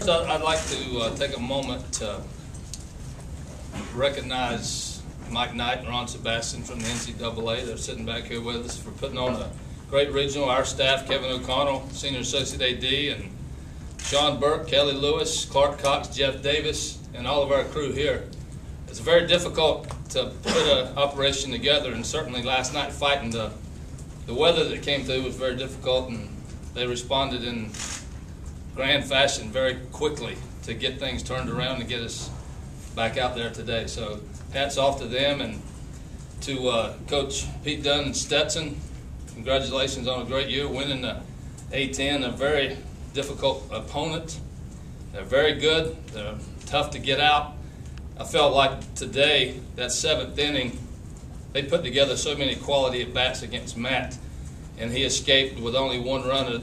So I'd like to take a moment to recognize Mike Knight and Ron Sebastian from the NCAA. They're sitting back here with us for putting on a great regional. Our staff, Kevin O'Connell, Senior Associate AD, and Sean Burke, Kelly Lewis, Clark Cox, Jeff Davis, and all of our crew here. It's very difficult to put an operation together, and certainly last night fighting the weather that came through was very difficult, and they responded in grand fashion very quickly to get things turned around and get us back out there today. So hats off to them, and to Coach Pete Dunn and Stetson. Congratulations on a great year, winning the A-10, a very difficult opponent. They're very good. They're tough to get out. I felt like today, that 7th inning, they put together so many quality at-bats against Matt, and he escaped with only one run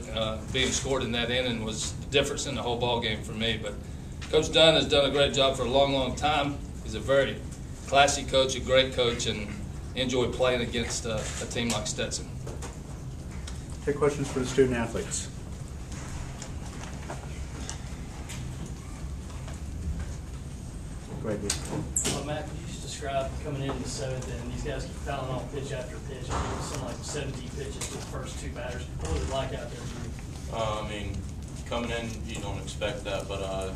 being scored in that inning was the difference in the whole ball game for me. But Coach Dunn has done a great job for a long, long time. He's a very classy coach, a great coach, and enjoy playing against a team like Stetson. Take questions for the student athletes. Go ahead, Well, Matt, could you just describe coming into the 7th inning? These guys keep fouling off pitch after pitch. It was something like 17 pitches to the first 2 batters. What was it like out there for you? I mean, coming in, you don't expect that, but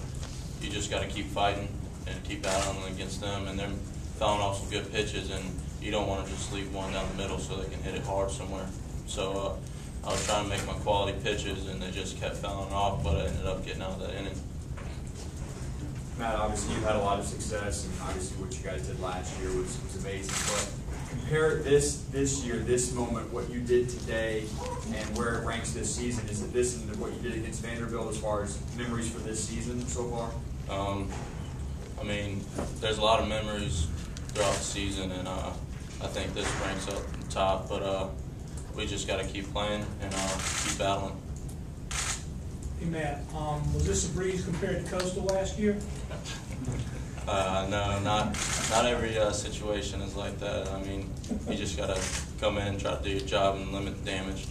you just got to keep fighting and keep battling against them. And they're fouling off some good pitches, and you don't want to just leave one down the middle so they can hit it hard somewhere. So I was trying to make my quality pitches, and they just kept fouling off, but I ended up getting out of that inning. Matt, obviously you've had a lot of success, and obviously what you guys did last year was amazing. But compare this year, this moment, what you did today, and where it ranks this season. Is it this and what you did against Vanderbilt as far as memories for this season so far? I mean, there's a lot of memories throughout the season, and I think this ranks up top. But we just got to keep playing and keep battling. Hey Matt, was this a breeze compared to Coastal last year? No, not every situation is like that. I mean, you just got to come in, try to do your job, and limit the damage.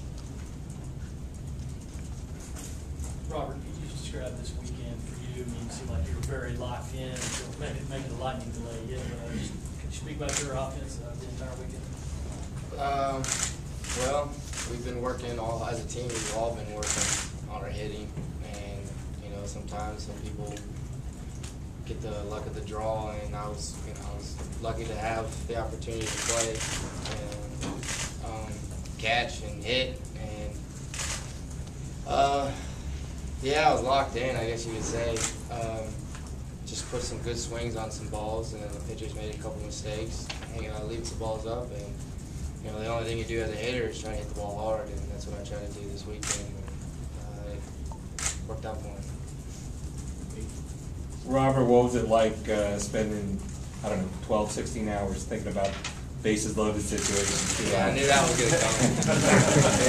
Robert, could you just describe this weekend for you? I mean, it seemed like you were very locked in until maybe the lightning delay. Yeah, could you speak about your offense the entire weekend? Well, we've been working as a team. We've all been working on our hitting, and sometimes some people get the luck of the draw, and I was lucky to have the opportunity to play and catch and hit, and yeah, I was locked in, I guess you could say. Just put some good swings on some balls, and then the pitchers made a couple mistakes, and leave some balls up, and the only thing you do as a hitter is try to hit the ball hard, and that's what I tried to do this weekend. It worked out for me. Robert, what was it like spending, 12, 16 hours thinking about bases loaded situations? Yeah, I knew that was going to come.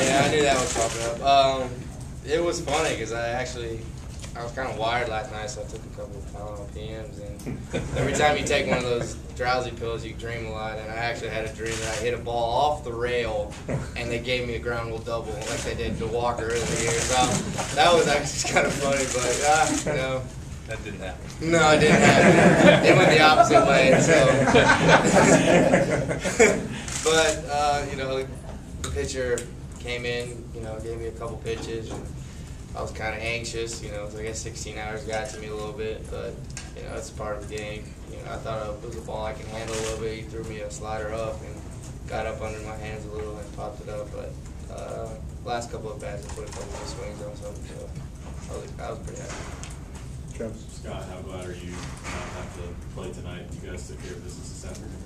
Yeah, I knew that was popping up. It was funny because I was kind of wired last night, so I took a couple of Tylenol PMs, and every time you take one of those drowsy pills, you dream a lot, and I actually had a dream that I hit a ball off the rail, and they gave me a ground rule double, like they did to Walker earlier. So that was actually kind of funny, but, That didn't happen. No, it didn't happen. It went the opposite way, so. But, the pitcher came in, gave me a couple pitches, and I was kind of anxious, so I guess 16 hours got to me a little bit, but, it's part of the game. I thought it was a ball I can handle a little bit. He threw me a slider up and got up under my hands a little and popped it up, but last couple of bats I put a couple of swings on something, so I was pretty happy. Scott, how glad are you not have to play tonight? You guys took care of business this afternoon.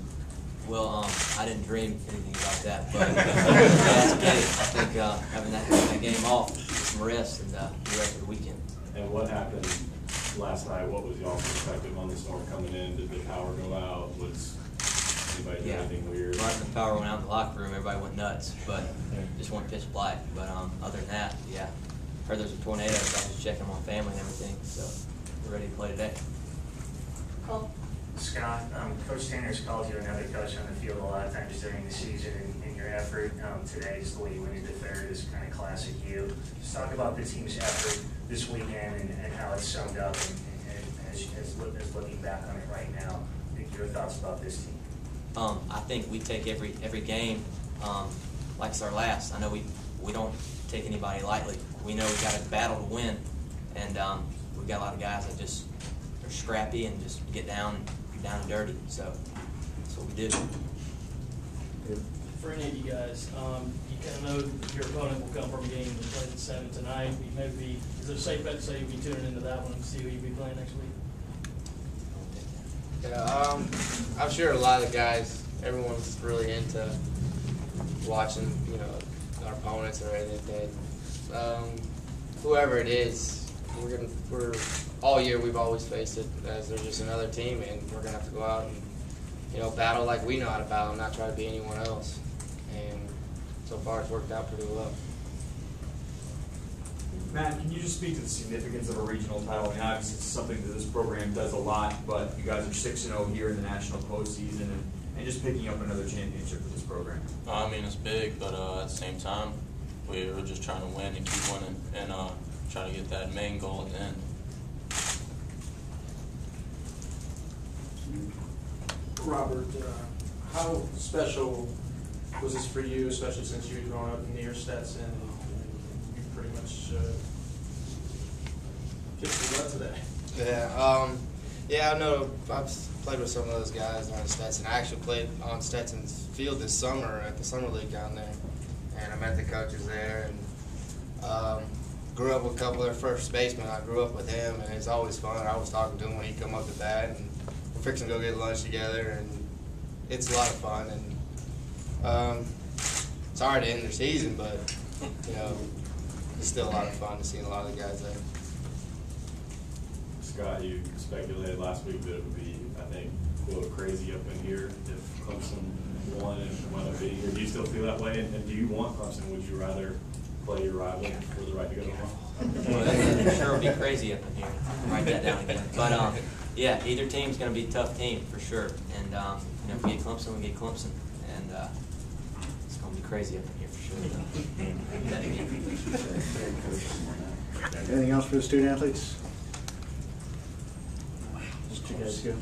Well, I didn't dream anything about that, but that's good. I think having that game off, get some rest, and be ready for the weekend. And what happened last night? What was y'all's perspective on the storm coming in? Did the power go out? Was anybody do anything weird? Right when the power went out in the locker room, everybody went nuts, but just one pitch black. But other than that, yeah, heard there's a tornado, so I was just checking on my family and everything, so we're ready to play today. Cole. Scott, Coach Tanner's called you another coach on the field a lot of times during the season, and your effort today, just the way you went into third, is kind of classic you. Just talk about the team's effort this weekend and how it's summed up and as looking back on it right now, your thoughts about this team? I think we take every game like it's our last. I know we don't take anybody lightly. We know we got a battle to win, and we've got a lot of guys that just are scrappy and just get down and dirty. So that's what we do. For any of you guys, you kind of know that your opponent will come from a game that played at 7 tonight. You maybe, is it a safe bet to say you'll be tuning into that one and see who you'll be playing next week? Yeah, I'm sure a lot of the guys, everyone's really into watching, you know, our opponents or anything. Whoever it is, we're all year we've always faced it as they're just another team, and we're gonna have to go out and, you know, battle like we know how to battle, not try to be anyone else. And so far, it's worked out pretty well. Matt, can you just speak to the significance of a regional title? I mean, obviously it's something that this program does a lot, but you guys are 6-0 here in the national postseason, and just picking up another championship for this program. I mean, it's big, but at the same time, we're just trying to win and keep winning and try to get that main goal at the end. Robert, how special was this for you, especially since you had grown up near Stetson and you pretty much kicked the nut today? Yeah, I know. I've played with some of those guys on Stetson. I actually played on Stetson's field this summer at the summer league down there, and I met the coaches there, and grew up with a couple of their first basemen. I grew up with him, and it's always fun. I was talking to him when he'd come up to bat, and we're fixing to go get lunch together, and it's a lot of fun. And it's hard to end their season, but you know, it's still a lot of fun to see a lot of the guys there. Scott, you speculated last week that it would be, I think, quote, crazy up in here if Clemson won and wound up being here. Do you still feel that way? And do you want Clemson? Would you rather play your rival for the right to go to one? Well, it sure would be crazy up in here. Write that down again. But yeah, either team's going to be a tough team for sure. And you know, if we get Clemson, we get Clemson, and it's going to be crazy up in here for sure. Anything else for the student athletes? Just you guys go.